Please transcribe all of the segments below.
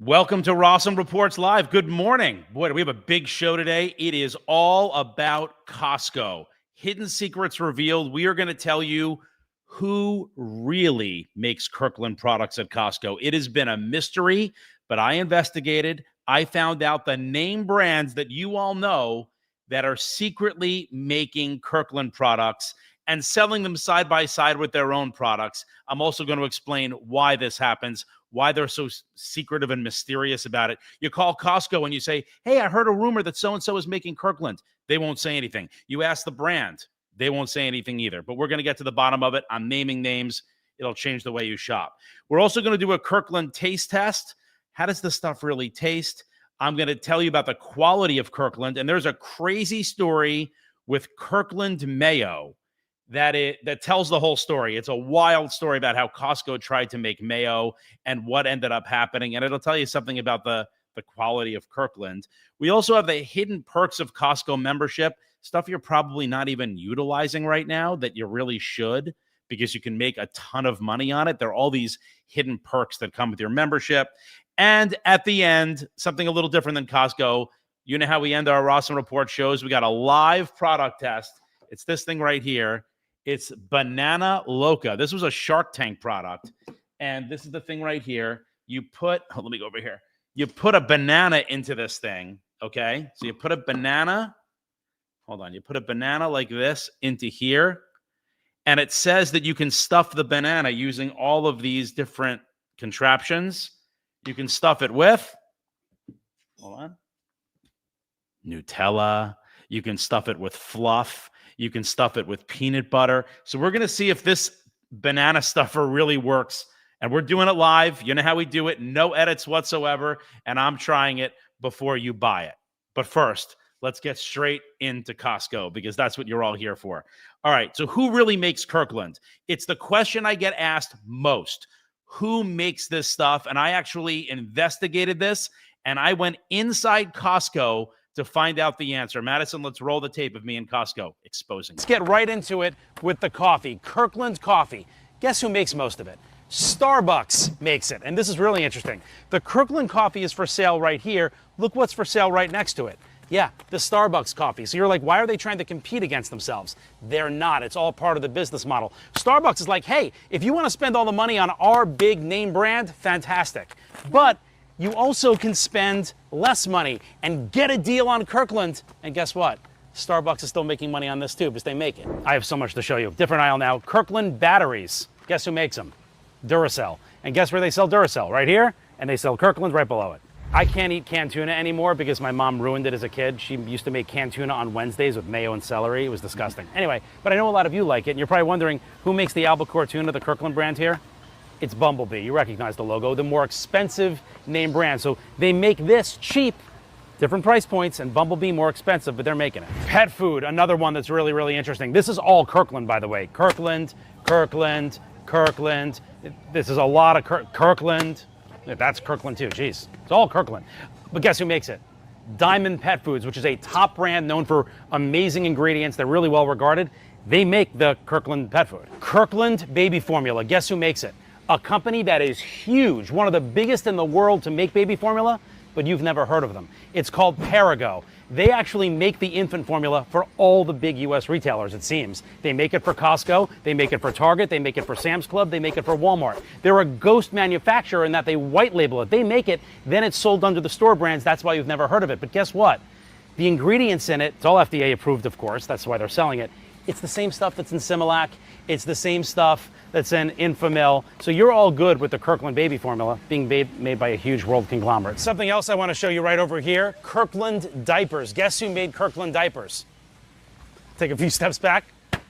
Welcome to Rossen Reports Live. Good morning. Boy, do we have a big show today. It is all about Costco. Hidden secrets revealed. We are going to tell you who really makes Kirkland products at Costco. It has been a mystery, but I investigated. I found out the name brands that you all know that are secretly making Kirkland products and selling them side by side with their own products. I'm also going to explain why this happens, why they're so secretive and mysterious about it. You call Costco and you say, hey, I heard a rumor that so-and-so is making Kirkland. They won't say anything. You ask the brand. They won't say anything either. But we're going to get to the bottom of it. I'm naming names. It'll change the way you shop. We're also going to do a Kirkland taste test. How does this stuff really taste? I'm going to tell you about the quality of Kirkland. And there's a crazy story with Kirkland Mayo that tells the whole story. It's a wild story about how Costco tried to make Mayo and what ended up happening. And it'll tell you something about the quality of Kirkland. We also have the hidden perks of Costco membership, stuff you're probably not even utilizing right now that you really should, because you can make a ton of money on it. There are all these hidden perks that come with your membership. And at the end, something a little different than Costco. You know how we end our Rossen Report shows? We got a live product test. It's this thing right here. It's Banana Loca. This was a Shark Tank product. And this is the thing right here. You put, let me go over here. You put a banana into this thing, okay? So you put a banana, hold on. You put a banana like this into here. And it says that you can stuff the banana using all of these different contraptions. You can stuff it with, hold on, Nutella. You can stuff it with fluff. You can stuff it with peanut butter. So we're going to see if this banana stuffer really works. And we're doing it live. You know how we do it. No edits whatsoever. And I'm trying it before you buy it. But first, let's get straight into Costco, because that's what you're all here for. All right. So who really makes Kirkland? It's the question I get asked most. Who makes this stuff? And I actually investigated this, and I went inside Costco to find out the answer. Madison, let's roll the tape of me in Costco exposing it. Let's get right into it with the coffee. Kirkland coffee. Guess who makes most of it? Starbucks makes it. And this is really interesting. The Kirkland coffee is for sale right here. Look what's for sale right next to it. Yeah, the Starbucks coffee. So you're like, why are they trying to compete against themselves? They're not. It's all part of the business model. Starbucks is like, hey, if you want to spend all the money on our big name brand, fantastic. But you also can spend less money and get a deal on Kirkland. And guess what? Starbucks is still making money on this too, because they make it. I have so much to show you. Different aisle now. Kirkland batteries. Guess who makes them? Duracell. And guess where they sell Duracell? Right here. And they sell Kirkland right below it. I can't eat canned tuna anymore because my mom ruined it as a kid. She used to make canned tuna on Wednesdays with mayo and celery. It was disgusting. Anyway, but I know a lot of you like it. And you're probably wondering, who makes the albacore tuna, the Kirkland brand here? It's Bumblebee. You recognize the logo, the more expensive name brand. So they make this cheap, different price points, and Bumblebee more expensive, but they're making it. Pet food, another one that's really, really interesting. This is all Kirkland, by the way. Kirkland, Kirkland, Kirkland. This is a lot of Kirkland. That's Kirkland too, jeez. It's all Kirkland. But guess who makes it? Diamond Pet Foods, which is a top brand known for amazing ingredients. They're really well regarded. They make the Kirkland pet food. Kirkland baby formula, guess who makes it? A company that is huge, one of the biggest in the world to make baby formula, but you've never heard of them. It's called Perrigo. They actually make the infant formula for all the big US retailers, it seems. They make it for Costco, they make it for Target, they make it for Sam's Club, they make it for Walmart. They're a ghost manufacturer in that they white label it. They make it, then it's sold under the store brands. That's why you've never heard of it. But guess what? The ingredients in it, it's all FDA approved, of course. That's why they're selling it. It's the same stuff that's in Similac. It's the same stuff that's in Infamil. So you're all good with the Kirkland baby formula being made by a huge world conglomerate. Something else I want to show you right over here, Kirkland diapers. Guess who made Kirkland diapers? Take a few steps back.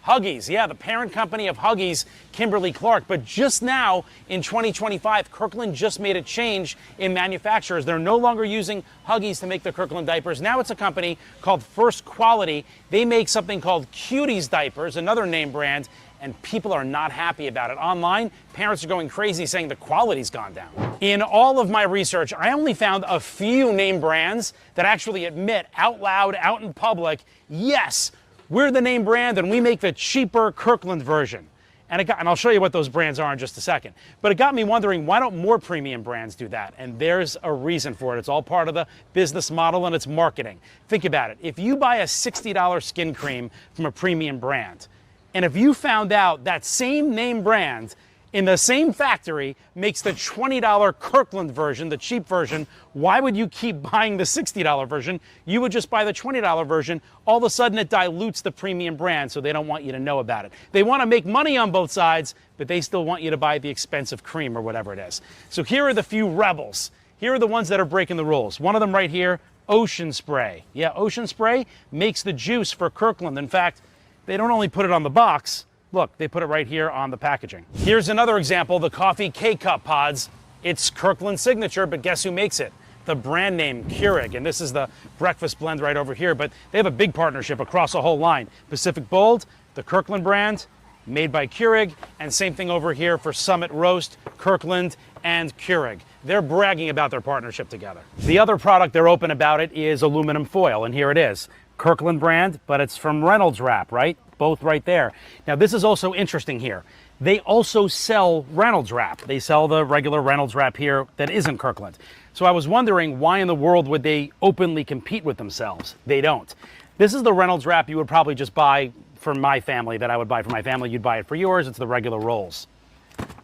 Huggies, yeah, the parent company of Huggies, Kimberly-Clark. But just now, in 2025, Kirkland just made a change in manufacturers. They're no longer using Huggies to make the Kirkland diapers. Now it's a company called First Quality. They make something called Cuties diapers, another name brand, and people are not happy about it. Online, parents are going crazy saying the quality's gone down. In all of my research, I only found a few name brands that actually admit out loud, out in public, yes, we're the name brand and we make the cheaper Kirkland version. And I'll show you what those brands are in just a second. But it got me wondering, why don't more premium brands do that? And there's a reason for it. It's all part of the business model and it's marketing. Think about it. If you buy a $60 skin cream from a premium brand, and if you found out that same name brand in the same factory makes the $20 Kirkland version, the cheap version, why would you keep buying the $60 version? You would just buy the $20 version. All of a sudden it dilutes the premium brand, so they don't want you to know about it. They want to make money on both sides, but they still want you to buy the expensive cream or whatever it is. So here are the few rebels. Here are the ones that are breaking the rules. One of them right here, Ocean Spray. Yeah, Ocean Spray makes the juice for Kirkland. In fact, they don't only put it on the box, look, they put it right here on the packaging. Here's another example, the coffee K-Cup pods. It's Kirkland signature, but guess who makes it? The brand name Keurig, and this is the breakfast blend right over here, but they have a big partnership across a whole line. Pacific Bold, the Kirkland brand, made by Keurig, and same thing over here for Summit Roast, Kirkland, and Keurig. They're bragging about their partnership together. The other product they're open about it is aluminum foil, and here it is. Kirkland brand, but it's from Reynolds Wrap, right? Both right there. Now this is also interesting here. They also sell Reynolds Wrap. They sell the regular Reynolds Wrap here that isn't Kirkland. So I was wondering, why in the world would they openly compete with themselves? They don't. This is the Reynolds Wrap you would probably just buy for my family, that I would buy for my family. You'd buy it for yours. It's the regular rolls.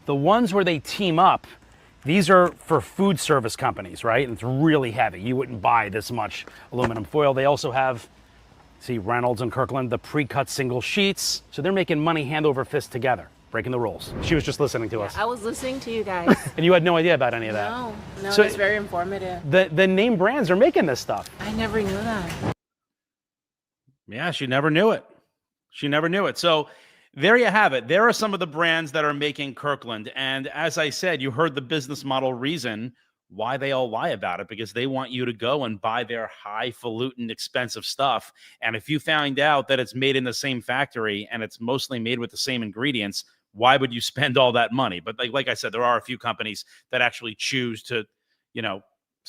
The ones where they team up, these are for food service companies, right? And it's really heavy. You wouldn't buy this much aluminum foil. They also have, see, Reynolds and Kirkland, the pre-cut single sheets. So they're making money hand over fist together, breaking the rules. She was just listening to us. I was listening to you guys. And you had no idea about any of that? No, So it's very informative. The name brands are making this stuff. I never knew that. Yeah, she never knew it. She never knew it. So there you have it. There are some of the brands that are making Kirkland. And as I said, you heard the business model reason why they all lie about it, because they want you to go and buy their highfalutin expensive stuff. And if you find out that it's made in the same factory and it's mostly made with the same ingredients, why would you spend all that money? But like I said, there are a few companies that actually choose to,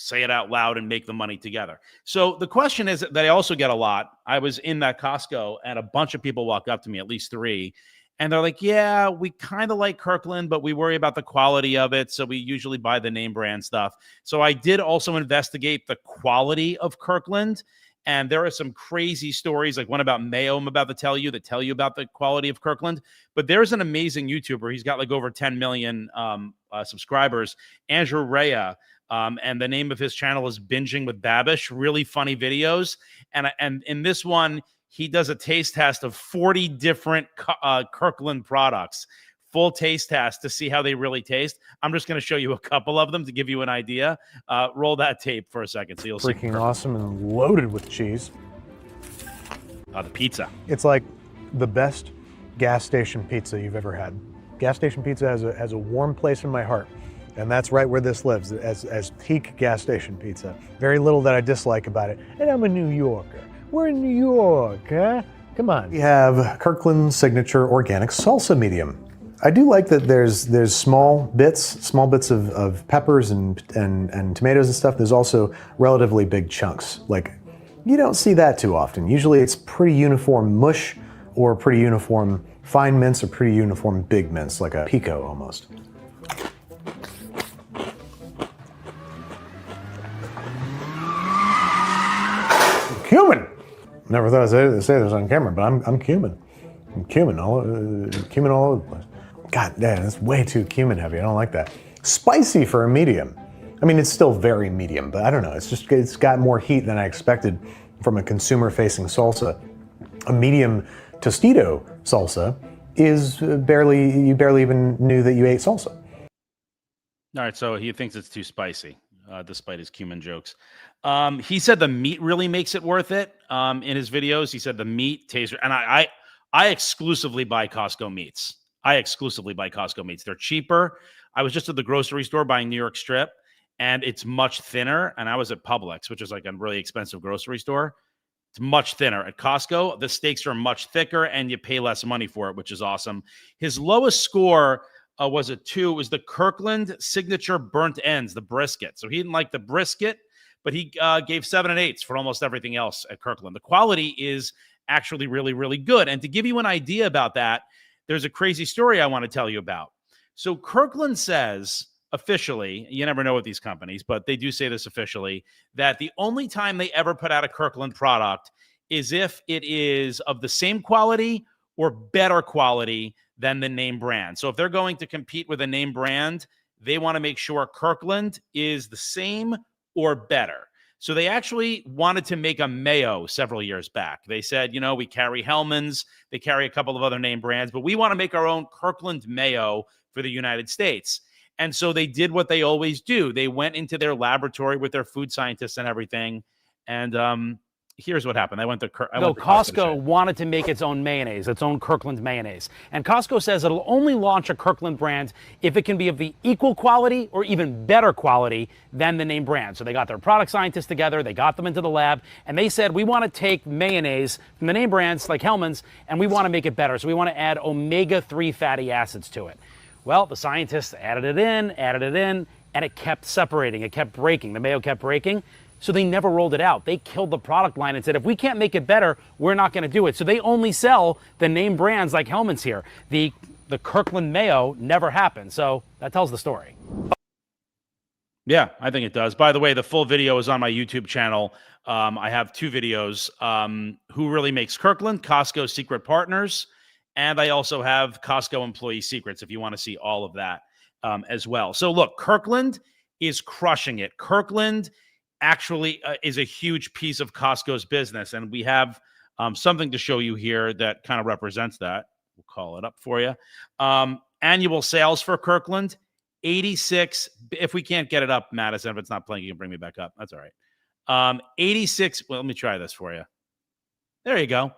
say it out loud and make the money together. So the question is that I also get a lot. I was in that Costco and a bunch of people walk up to me, at least 3, and they're like, yeah, we kind of like Kirkland, but we worry about the quality of it. So we usually buy the name brand stuff. So I did also investigate the quality of Kirkland. And there are some crazy stories, like one about Mayo I'm about to tell you, that tell you about the quality of Kirkland. But there's an amazing YouTuber. He's got like over 10 million subscribers, Andrew Rea. And the name of his channel is Binging with Babish. Really funny videos. And in this one, he does a taste test of 40 different Kirkland products, full taste test to see how they really taste. I'm just going to show you a couple of them to give you an idea. Roll that tape for a second so you'll see. Freaking awesome and loaded with cheese. The pizza. It's like the best gas station pizza you've ever had. Gas station pizza has a warm place in my heart. And that's right where this lives, as peak gas station pizza. Very little that I dislike about it. And I'm a New Yorker. We're in New York, huh? Come on. We have Kirkland Signature Organic Salsa Medium. I do like that there's small bits of peppers and tomatoes and stuff. There's also relatively big chunks. Like, you don't see that too often. Usually it's pretty uniform mush or pretty uniform fine mince or pretty uniform big mince, like a pico almost. Cumin. Never thought I'd say this on camera, but I'm cumin. I'm cumin all over the place. God damn, that's way too cumin heavy. I don't like that. Spicy for a medium. I mean, it's still very medium, but I don't know. It's got more heat than I expected from a consumer-facing salsa. A medium Tostito salsa is you barely even knew that you ate salsa. All right, so he thinks it's too spicy, despite his cumin jokes. He said the meat really makes it worth it. In his videos, he said the meat tastes, and I exclusively buy Costco meats. They're cheaper. I was just at the grocery store buying New York Strip, and it's much thinner. And I was at Publix, which is like a really expensive grocery store. It's much thinner. At Costco, the steaks are much thicker, and you pay less money for it, which is awesome. His lowest score was a 2. It was the Kirkland Signature Burnt Ends, the brisket. So he didn't like the brisket, but he gave 7 and 8s for almost everything else at Kirkland. The quality is actually really, really good. And to give you an idea about that, there's a crazy story I want to tell you about. So Kirkland says officially, you never know with these companies, but they do say this officially, that the only time they ever put out a Kirkland product is if it is of the same quality or better quality than the name brand. So if they're going to compete with a name brand, they want to make sure Kirkland is the same or better. So they actually wanted to make a Mayo several years back. They said, you know, we carry Hellmann's, they carry a couple of other name brands, but we want to make our own Kirkland Mayo for the United States. And so they did what they always do. They went into their laboratory with their food scientists and everything. And here's what happened. Costco wanted to make its own mayonnaise, its own Kirkland mayonnaise. And Costco says it'll only launch a Kirkland brand if it can be of the equal quality or even better quality than the name brand. So they got their product scientists together, they got them into the lab, and they said, we want to take mayonnaise from the name brands like Hellmann's, and we want to make it better. So we want to add omega-3 fatty acids to it. Well, the scientists added it in, and it kept separating. It kept breaking. The Mayo kept breaking. So they never rolled it out. They killed the product line and said, if we can't make it better, we're not going to do it. So they only sell the name brands like Hellmann's here. The Kirkland Mayo never happened. So that tells the story. Yeah, I think it does. By the way, the full video is on my YouTube channel. I have 2 videos. Who really makes Kirkland? Costco Secret Partners. And I also have Costco Employee Secrets if you want to see all of that as well. So look, Kirkland is crushing it. Kirkland actually is a huge piece of Costco's business. And we have something to show you here that kind of represents that. We'll call it up for you. Annual sales for Kirkland, 86. If we can't get it up, Madison, if it's not playing, you can bring me back up. That's all right. 86. Well, let me try this for you. There you go.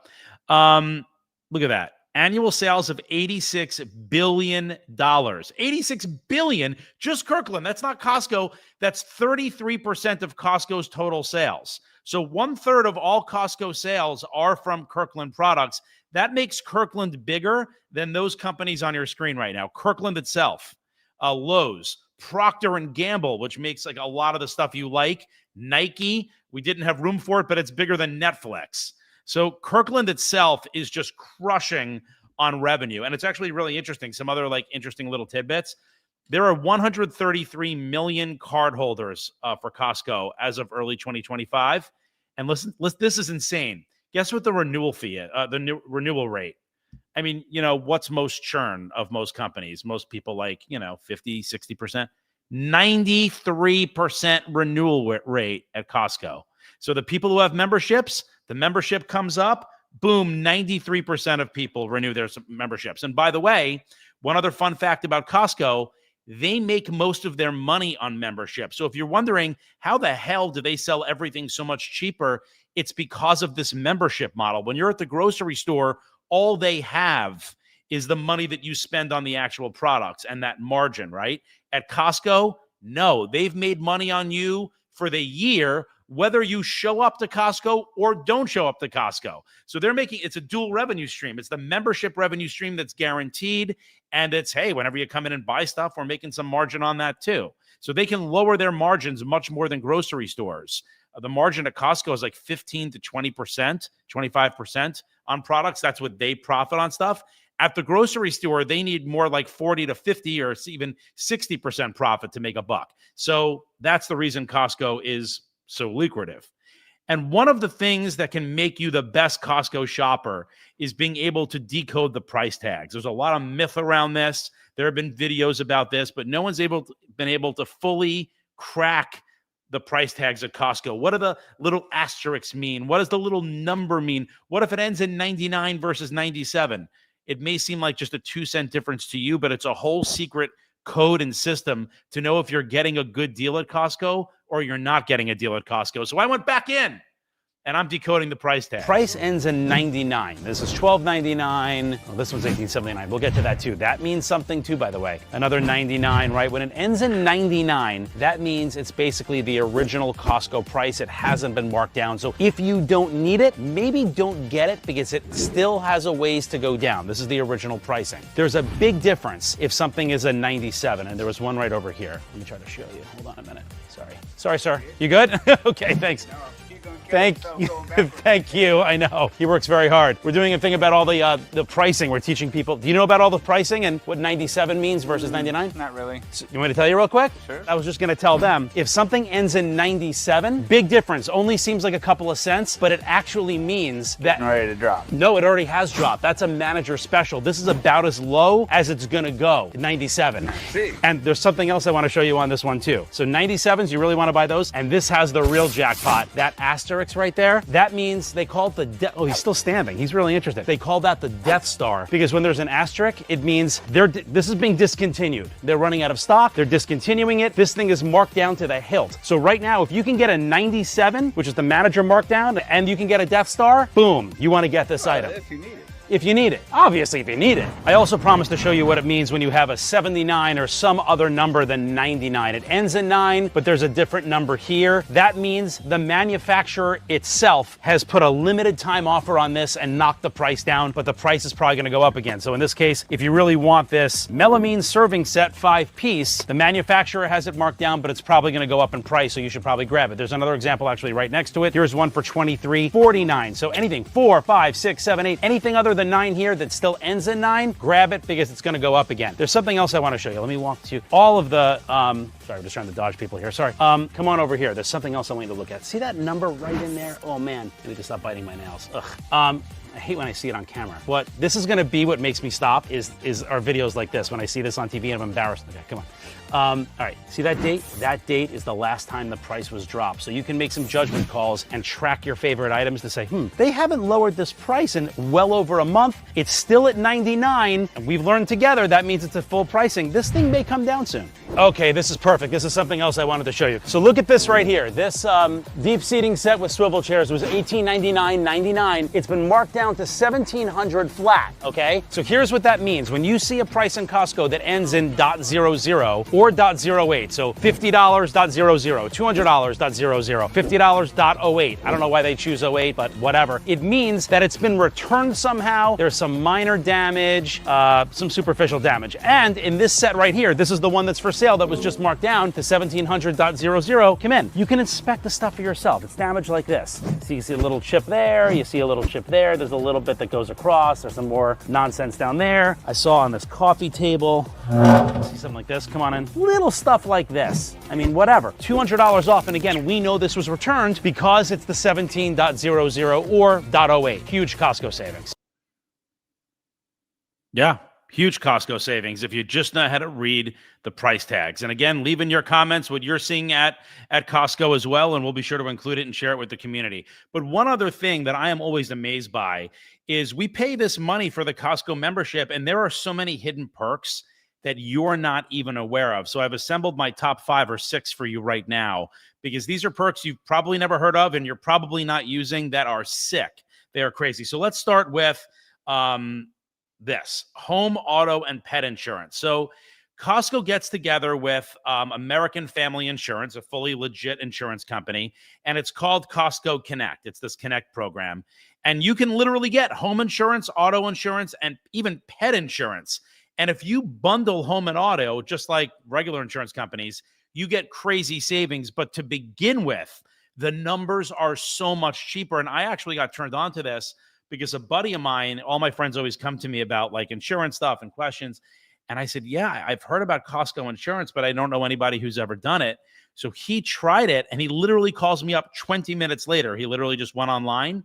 Look at that. Annual sales of $86 billion. $86 billion, just Kirkland. That's not Costco. That's 33% of Costco's total sales. So 1/3 of all Costco sales are from Kirkland products. That makes Kirkland bigger than those companies on your screen right now. Kirkland itself, Lowe's, Procter & Gamble, which makes like a lot of the stuff you like. Nike, we didn't have room for it, but it's bigger than Netflix. So Kirkland itself is just crushing on revenue. And it's actually really interesting. Some other like interesting little tidbits. There are 133 million cardholders for Costco as of early 2025. And listen, this is insane. Guess what the renewal fee is, renewal rate. I mean, you know, what's most churn of most companies? Most people like, 50, 60%. 93% renewal rate at Costco. So the people who have memberships, the membership comes up, boom, 93% of people renew their memberships. And by the way, one other fun fact about Costco, they make most of their money on membership. So if you're wondering how the hell do they sell everything so much cheaper, it's because of this membership model. When you're at the grocery store, all they have is the money that you spend on the actual products and that margin, right? At Costco, no, they've made money on you for the year, whether you show up to Costco or don't show up to Costco. So it's a dual revenue stream. It's the membership revenue stream that's guaranteed. And it's, hey, whenever you come in and buy stuff, we're making some margin on that too. So they can lower their margins much more than grocery stores. The margin at Costco is like 15 to 20%, 25% on products. That's what they profit on stuff. At the grocery store, they need more like 40 to 50 or even 60% profit to make a buck. So that's the reason Costco is so lucrative. And one of the things that can make you the best Costco shopper is being able to decode the price tags. There's a lot of myth around this. There have been videos about this, but no one's been able to fully crack the price tags at Costco. What do the little asterisks mean? What does the little number mean? What if it ends in 99 versus 97? It may seem like just a 2-cent difference to you, but it's a whole secret code and system to know if you're getting a good deal at Costco or you're not getting a deal at Costco. So I went back in and I'm decoding the price tag. Price ends in 99. This is $12.99. Oh, this one's $18.79. We'll get to that too. That means something too, by the way. Another 99, right? When it ends in 99, that means it's basically the original Costco price. It hasn't been marked down. So if you don't need it, maybe don't get it because it still has a ways to go down. This is the original pricing. There's a big difference if something is a 97, and there was one right over here. Let me try to show you. Hold on a minute. Sorry, sir. You good? Okay, thanks. No, keep going. Thank you. Thank you. I know. He works very hard. We're doing a thing about all the pricing. We're teaching people. Do you know about all the pricing and what 97 means versus 99? Not really. So, you want me to tell you real quick? Sure. I was just going to tell them, if something ends in 97, big difference. Only seems like a couple of cents, but it actually means that... Ready to drop. No, it already has dropped. That's a manager special. This is about as low as it's going to go, 97. See. And there's something else I want to show you on this one too. So 97s, you really want to buy those. And this has the real jackpot. That asterisk right there, that means they call it the... Oh, he's still standing. He's really interested. They call that the Death Star because when there's an asterisk, it means this is being discontinued. They're running out of stock. They're discontinuing it. This thing is marked down to the hilt. So right now, if you can get a 97, which is the manager markdown, and you can get a Death Star, boom, you want to get this item. If you need it. If you need it. Obviously, if you need it. I also promised to show you what it means when you have a 79 or some other number than 99. It ends in 9, but there's a different number here. That means the manufacturer itself has put a limited time offer on this and knocked the price down, but the price is probably gonna go up again. So in this case, if you really want this melamine serving set 5-piece, the manufacturer has it marked down, but it's probably gonna go up in price, so you should probably grab it. There's another example actually right next to it. Here's one for $23.49. So anything 4, 5, 6, 7, 8, anything other than 9 here that still ends in 9, grab it because it's going to go up again. There's something else I want to show you. Let me walk to all of the, sorry, I'm just trying to dodge people here. Sorry. Come on over here. There's something else I want you to look at. See that number right in there? Oh man, I need to stop biting my nails. Ugh. I hate when I see it on camera. What this is going to be what makes me stop is our videos like this. When I see this on TV and I'm embarrassed. Okay, come on. All right, see that date? That date is the last time the price was dropped. So you can make some judgment calls and track your favorite items to say, they haven't lowered this price in well over a month. It's still at 99, and we've learned together that means it's at full pricing. This thing may come down soon. Okay, this is perfect. This is something else I wanted to show you. So look at this right here. This deep seating set with swivel chairs was $1899.99. It's been marked down to $1,700 flat, okay? So here's what that means. When you see a price in Costco that ends in .00 or .08, so $50.00, $200.00, $50.08. I don't know why they choose 08, but whatever. It means that it's been returned somehow. There's some minor damage, some superficial damage. And in this set right here, this is the one that's for sale that was just marked down to $1,700.00. Come in. You can inspect the stuff for yourself. It's damaged like this. So you see a little chip there, you see a little chip there, there's a little bit that goes across, there's some more nonsense down there. I saw on this coffee table, see something like this, come on in. Little stuff like this. I mean, whatever. $200 off, and again, we know this was returned because it's the 17.00 or .08. Huge Costco savings. Yeah, huge Costco savings if you just know how to read the price tags. And again, leave in your comments what you're seeing at Costco as well, and we'll be sure to include it and share it with the community. But one other thing that I am always amazed by is we pay this money for the Costco membership, and there are so many hidden perks that you're not even aware of. So I've assembled my top 5 or 6 for you right now, because these are perks you've probably never heard of and you're probably not using that are sick. They are crazy. So let's start with this home, auto, and pet insurance. So Costco gets together with American Family Insurance, a fully legit insurance company, and it's called Costco Connect. It's this Connect program. And you can literally get home insurance, auto insurance, and even pet insurance. And if you bundle home and auto, just like regular insurance companies, you get crazy savings. But to begin with, the numbers are so much cheaper. And I actually got turned on to this because a buddy of mine, all my friends always come to me about like insurance stuff and questions. And I said, yeah, I've heard about Costco insurance, but I don't know anybody who's ever done it. So he tried it and he literally calls me up 20 minutes later. He literally just went online.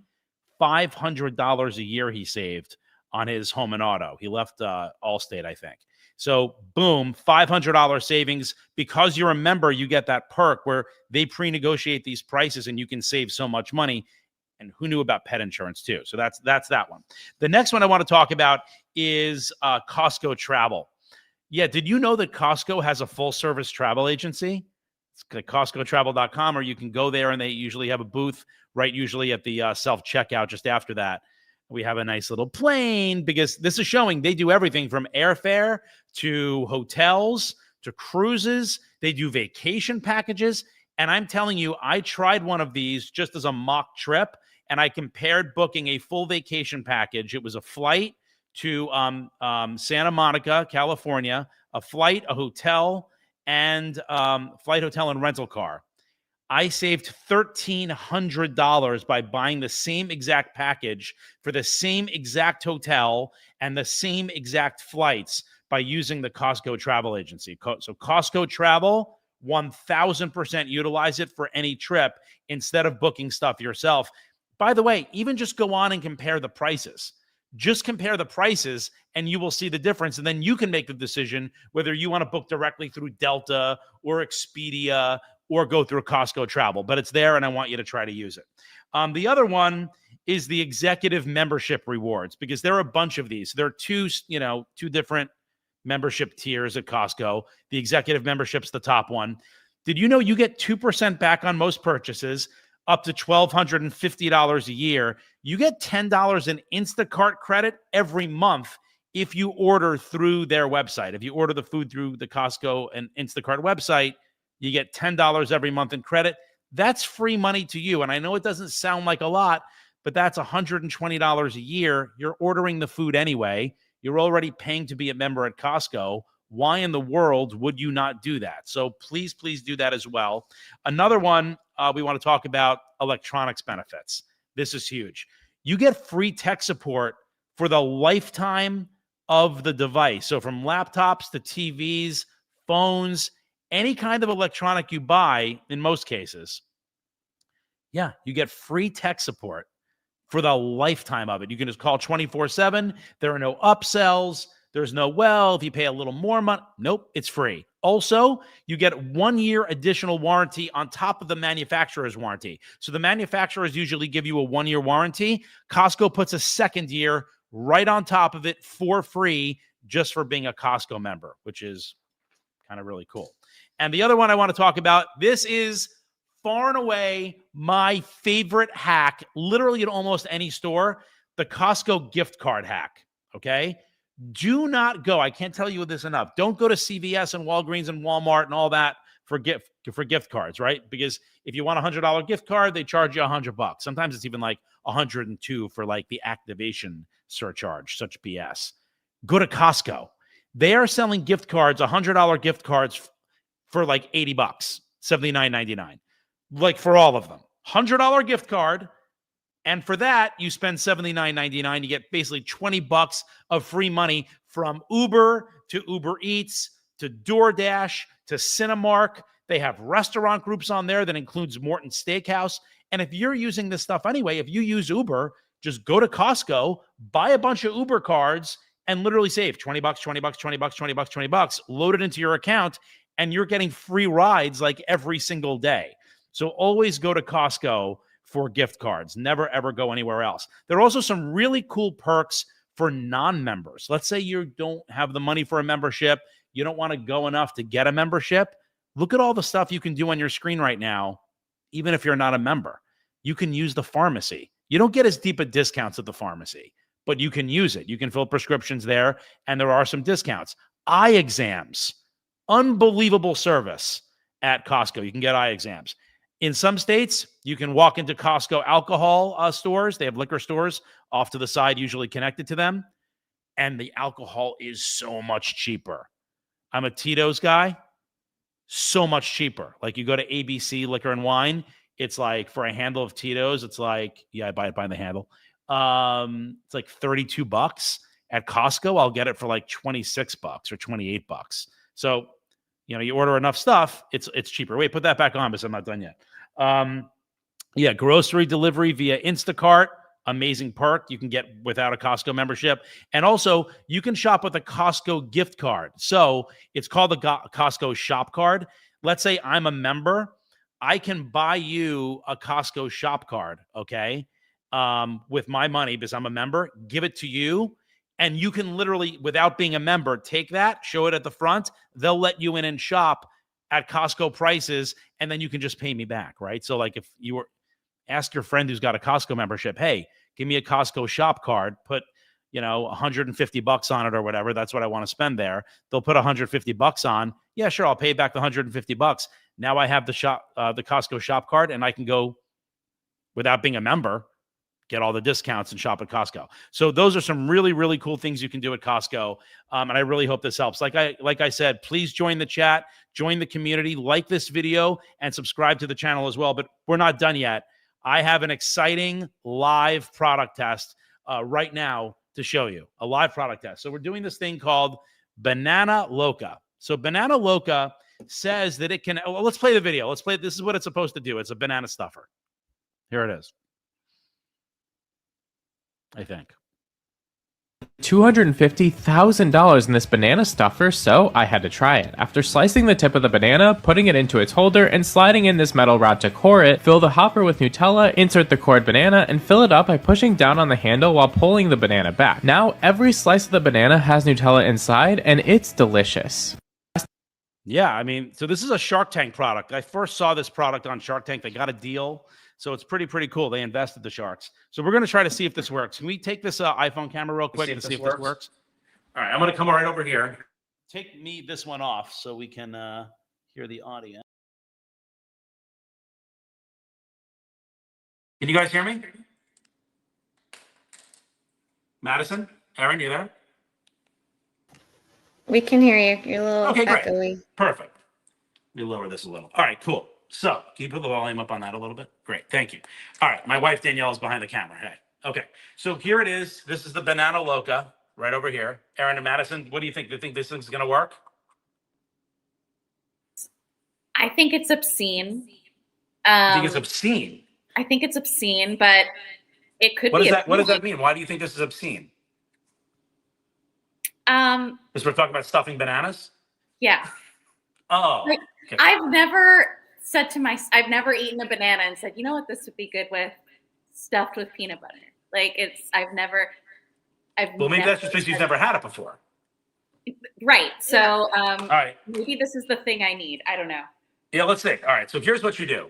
$500 a year he saved on his home and auto. He left Allstate, I think. So boom, $500 savings. Because you're a member, you get that perk where they pre-negotiate these prices and you can save so much money. And who knew about pet insurance too? So that's that one. The next one I want to talk about is Costco Travel. Yeah, did you know that Costco has a full-service travel agency? It's CostcoTravel.com, or you can go there and they usually have a booth right usually at the self-checkout just after that. We have a nice little plane because this is showing they do everything from airfare to hotels to cruises. They do vacation packages. And I'm telling you, I tried one of these just as a mock trip, and I compared booking a full vacation package. It was a flight to Santa Monica, California, a flight, a hotel, and flight, hotel, and rental car. I saved $1,300 by buying the same exact package for the same exact hotel and the same exact flights by using the Costco travel agency. So Costco Travel, 1000% utilize it for any trip instead of booking stuff yourself. By the way, even just go on and compare the prices. Just compare the prices and you will see the difference. And then you can make the decision whether you want to book directly through Delta or Expedia or go through Costco Travel. But it's there and I want you to try to use it. The other one is the executive membership rewards, because there are a bunch of these. There are two different membership tiers at Costco. The executive membership's the top one. Did you know you get 2% back on most purchases up to $1,250 a year? You get $10 in Instacart credit every month if you order through their website. If you order the food through the Costco and Instacart website, you get $10 every month in credit. That's free money to you. And I know it doesn't sound like a lot, but that's $120 a year. You're ordering the food anyway. You're already paying to be a member at Costco. Why in the world would you not do that? So please, please do that as well. Another one, we want to talk about electronics benefits. This is huge. You get free tech support for the lifetime of the device. So from laptops to TVs, phones, any kind of electronic you buy, in most cases, yeah, you get free tech support for the lifetime of it. You can just call 24/7. There are no upsells. There's no, well, if you pay a little more money. Nope, it's free. Also, you get 1 year additional warranty on top of the manufacturer's warranty. So the manufacturers usually give you a 1 year warranty. Costco puts a second year right on top of it for free just for being a Costco member, which is kind of really cool. And the other one I want to talk about, this is far and away my favorite hack, literally at almost any store, the Costco gift card hack, okay? Do not go, I can't tell you this enough, don't go to CVS and Walgreens and Walmart and all that for gift cards, right? Because if you want a $100 gift card, they charge you $100. Sometimes it's even like $102 for like the activation surcharge, such BS. Go to Costco. They are selling gift cards, $100 gift cards for like $80, $79.99, like for all of them. $100 gift card, and for that, you spend $79.99. You get basically $20 of free money from Uber to Uber Eats to DoorDash to Cinemark. They have restaurant groups on there that includes Morton Steakhouse. And if you're using this stuff anyway, if you use Uber, just go to Costco, buy a bunch of Uber cards, and literally save $20, $20, $20, $20, $20, load it into your account, and you're getting free rides like every single day. So always go to Costco for gift cards. Never, ever go anywhere else. There are also some really cool perks for non-members. Let's say you don't have the money for a membership. You don't want to go enough to get a membership. Look at all the stuff you can do on your screen right now, even if you're not a member. You can use the pharmacy. You don't get as deep a discounts at the pharmacy, but you can use it. You can fill prescriptions there, and there are some discounts. Eye exams. Unbelievable service at Costco. You can get eye exams. In some states, you can walk into Costco alcohol stores. They have liquor stores off to the side, usually connected to them. And the alcohol is so much cheaper. I'm a Tito's guy. So much cheaper. Like you go to ABC Liquor and Wine. It's like for a handle of Tito's, it's like, yeah, I buy it by the handle. It's like $32. At Costco, I'll get it for like $26 or $28. So, you order enough stuff, it's cheaper. Wait, put that back on because I'm not done yet. Yeah, grocery delivery via Instacart, amazing perk you can get without a Costco membership. And also, you can shop with a Costco gift card. So it's called the Costco shop card. Let's say I'm a member. I can buy you a Costco shop card, okay, with my money because I'm a member, give it to you. And you can literally, without being a member, take that, show it at the front. They'll let you in and shop at Costco prices, and then you can just pay me back, right? So like if you were, ask your friend who's got a Costco membership, hey, give me a Costco shop card, put, $150 on it or whatever. That's what I want to spend there. They'll put $150 on. Yeah, sure, I'll pay back the $150. Now I have the Costco shop card, and I can go without being a member, get all the discounts and shop at Costco. So those are some really, really cool things you can do at Costco. And I really hope this helps. Like I said, please join the chat, join the community, like this video, and subscribe to the channel as well. But we're not done yet. I have an exciting live product test right now to show you, a live product test. So we're doing this thing called Banana Loca. So Banana Loca says that it can, well, let's play the video. Let's play, this is what it's supposed to do. It's a banana stuffer. Here it is. I think. $250,000 in this banana stuffer, so I had to try it. After slicing the tip of the banana, putting it into its holder, and sliding in this metal rod to core it, fill the hopper with Nutella, insert the cored banana, and fill it up by pushing down on the handle while pulling the banana back. Now, every slice of the banana has Nutella inside, and it's delicious. Yeah, I mean, so this is a Shark Tank product. I first saw this product on Shark Tank. They got a deal. So it's pretty cool. They invested, the sharks. So we're going to try to see if this works. Can we take this iPhone camera real quick and see if this works? All right, I'm going to come right over here. Take this one off so we can hear the audio. Can you guys hear me? Madison? Aaron, you there? We can hear you. You're a little Okay, great. echoey. Perfect. Let me lower this a little. All right, cool. So, can you put the volume up on that a little bit? Great, thank you. All right, my wife Danielle is behind the camera. Hey, okay. So here it is. This is the Banana Loca right over here. Aaron and Madison, what do you think? Do you think this thing's going to work? I think it's obscene. I think it's obscene. I think it's obscene, but it could What be. What does that mean? Why do you think this is obscene? Because we're talking about stuffing bananas? Yeah. Oh. Like, okay. I've never eaten a banana and said, you know what, this would be good with stuffed with peanut butter. Like Well, maybe that's just because you've never had it before. Right. So All right. maybe this is the thing I need. I don't know. Yeah, let's see. All right. So here's what you do.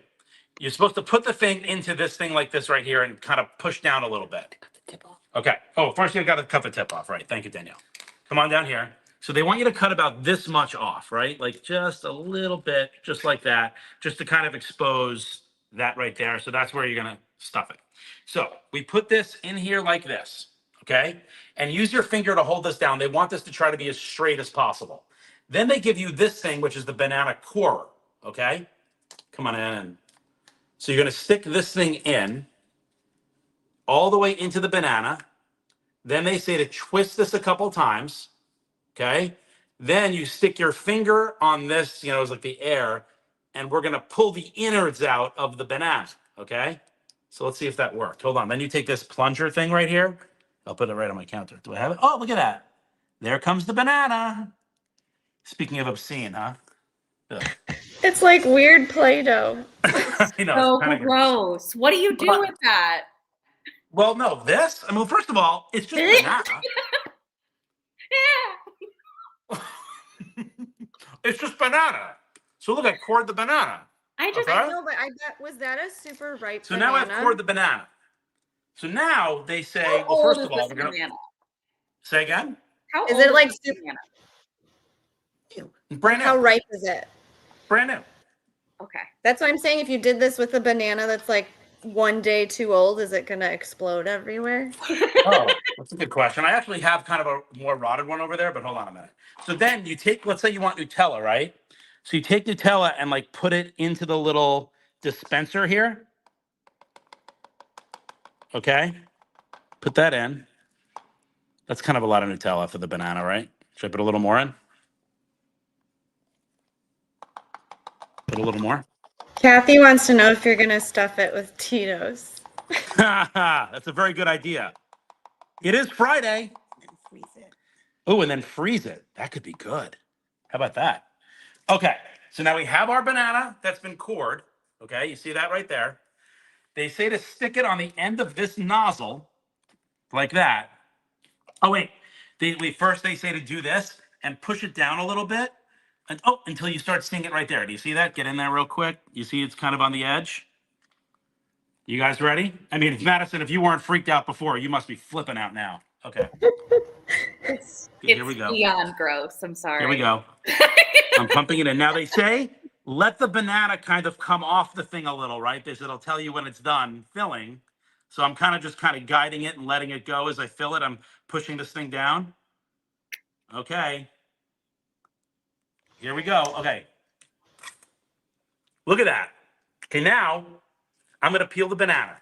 You're supposed to put the thing into this thing like this right here and kind of push down a little bit. Cut the tip off. Okay. Oh, first you've got to cut the tip off. Right. Thank you, Danielle. Come on down here. So they want you to cut about this much off, right? Like just a little bit, just like that, just to kind of expose that right there. So that's where you're going to stuff it. So we put this in here like this, okay? And use your finger to hold this down. They want this to try to be as straight as possible. Then they give you this thing, which is the banana core, okay? Come on in. So you're going to stick this thing in all the way into the banana. Then they say to twist this a couple times. Okay. Then you stick your finger on this, it's like the air, and we're going to pull the innards out of the banana. Okay. So let's see if that worked. Hold on. Then you take this plunger thing right here. I'll put it right on my counter. Do I have it? Oh, look at that. There comes the banana. Speaking of obscene, huh? Ugh. It's like weird Play-Doh. I know. So gross. What do you do with that? Well, no, this. First of all, it's just banana. Yeah. It's just banana. So look, I cored the banana. I Okay. know, but was that a super ripe So banana? now I've cored the banana. So now they say, How well, first old of is all, this we're going to banana? say again. How Is old it like this super- banana? Brand new. How ripe is it? Brand new. Okay. That's what I'm saying. If you did this with a banana that's like 1 day too old, is it gonna explode everywhere? Oh, that's a good question. I actually have kind of a more rotted one over there, but hold on a minute. So then you take, let's say you want Nutella, right? So you take Nutella and like put it into the little dispenser here. Okay. Put that in. That's kind of a lot of Nutella for the banana, right? Should I put a little more in? Put a little more. Kathy wants to know if you're gonna stuff it with Tito's. That's a very good idea. It is Friday. Oh, and then freeze it. That could be good. How about that? Okay, so now we have our banana that's been cored. Okay, you see that right there. They say to stick it on the end of this nozzle, like that. Oh, wait. First they say to do this and push it down a little bit. And, until you start seeing it right there. Do you see that? Get in there real quick. You see it's kind of on the edge. You guys ready? Madison, if you weren't freaked out before, you must be flipping out now. Okay. Here we go. Beyond gross. I'm sorry. Here we go. I'm pumping it in. Now they say, let the banana kind of come off the thing a little, right? It'll tell you when it's done filling. So I'm kind of guiding it and letting it go as I fill it. I'm pushing this thing down. Okay. Here we go. Okay. Look at that. Okay, now I'm going to peel the banana.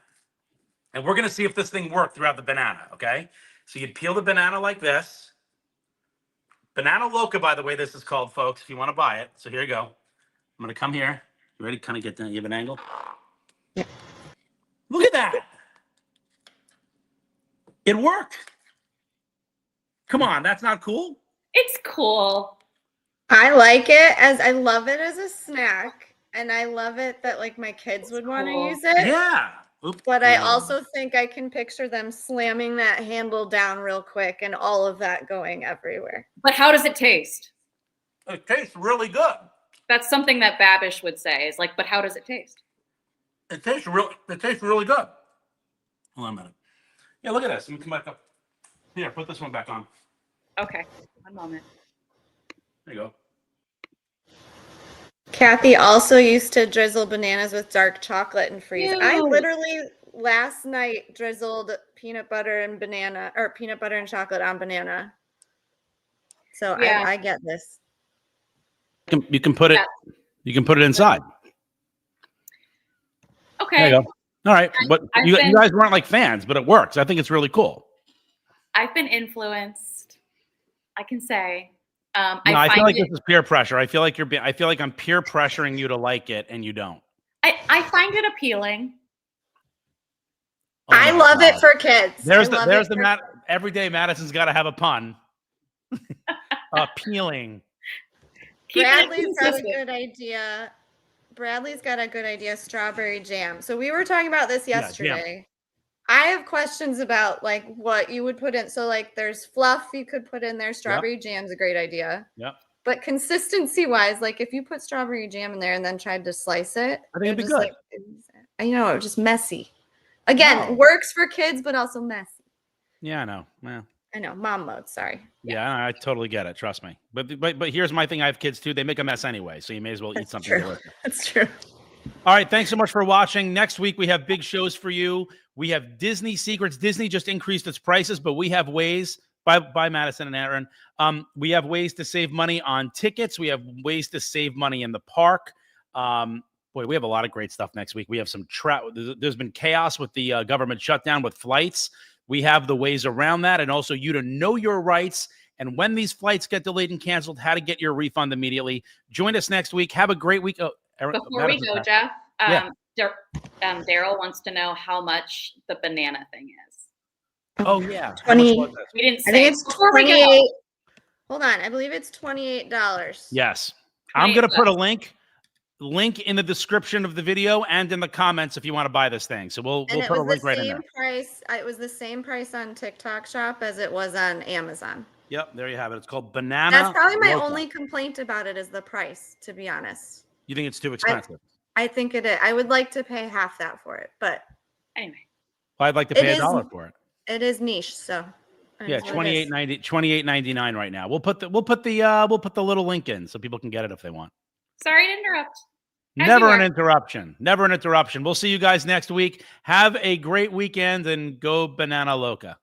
And we're going to see if this thing worked throughout the banana, okay? So you peel the banana like this. Banana Loca, by the way, this is called, folks, if you want to buy it. So here you go. I'm going to come here. You ready? Kind of get down. You have an angle? Yeah. Look at that. It worked. Come on, that's not cool? It's cool. I like it I love it as a snack, and I love it that like my kids would want to Cool. use it. Yeah. Oops. But I also think I can picture them slamming that handle down real quick and all of that going everywhere. But how does it taste? It tastes really good. That's something that Babish would say is like, but how does it taste? It tastes really good. Hold on a minute. Yeah, look at this. Let me come back up. Here, put this one back on. Okay, one moment. There you go. Kathy also used to drizzle bananas with dark chocolate and freeze. I Ew. literally last night drizzled peanut butter and chocolate on banana. So Yeah. I get this. You can put it. You can put it inside. Okay. There you go. All right, but I've you been- guys weren't like fans, but it works. I think it's really cool. I've been influenced. I can say. No, I feel find like it- this is peer pressure. I feel like I feel like I'm peer pressuring you to like it, and you don't. I find it appealing. Oh I my love God. it for kids. There's I love there's it the for- Matt. Every day, Madison's got to have a pun. Appealing. Keep it Bradley's got a consistent. good idea. Bradley's got a good idea. Strawberry jam. So we were talking about this Yeah, jam. yesterday. I have questions about like what you would put in. So like there's fluff you could put in there. Strawberry jam's a great idea. Yep. But consistency wise, like if you put strawberry jam in there and then tried to slice it, I think it'd be just, good. like, I know it was just messy. Again, No. works for kids, but also messy. Yeah, I know. Well, I know, mom mode. Sorry. yeah, I totally get it. Trust me. But here's my thing. I have kids too. They make a mess anyway, so you may as well eat That's something true. delicious. That's true. All right, thanks so much for watching. Next week we have big shows for you. We have Disney secrets. Disney just increased its prices, but we have ways. By Madison and Aaron. We have ways to save money on tickets. We have ways to save money in the park. Boy, we have a lot of great stuff next week. We have some there's been chaos with the government shutdown with flights. We have the ways around that, and also you to know your rights and when these flights get delayed and canceled, how to get your refund immediately. Join us next week. Have a great week. Oh, Before we go, Jeff, Daryl wants to know how much the banana thing is. Oh yeah, 20. We didn't say. I think it's Before we 28. go. Hold on. I believe it's $28. Yes, I'm gonna put a $28. link in the description of the video and in the comments if you want to buy this thing. So we'll And it put a was link the right in there. same price. It was the same price on TikTok Shop as it was on Amazon. Yep, there you have it. It's called Banana. That's probably my Loca. only complaint about it is the price, to be honest. You think it's too expensive? I think it is. I would like to pay half that for it, but Anyway, Well, I'd like to It pay is- $1 for it. it is niche, so Yeah, it's what it is. $28.99 right now. We'll put the little link in so people can get it if they want. sorry to interrupt. As Never you an are. interruption. Never an interruption. We'll see you guys next week. Have a great weekend and go Banana Loca.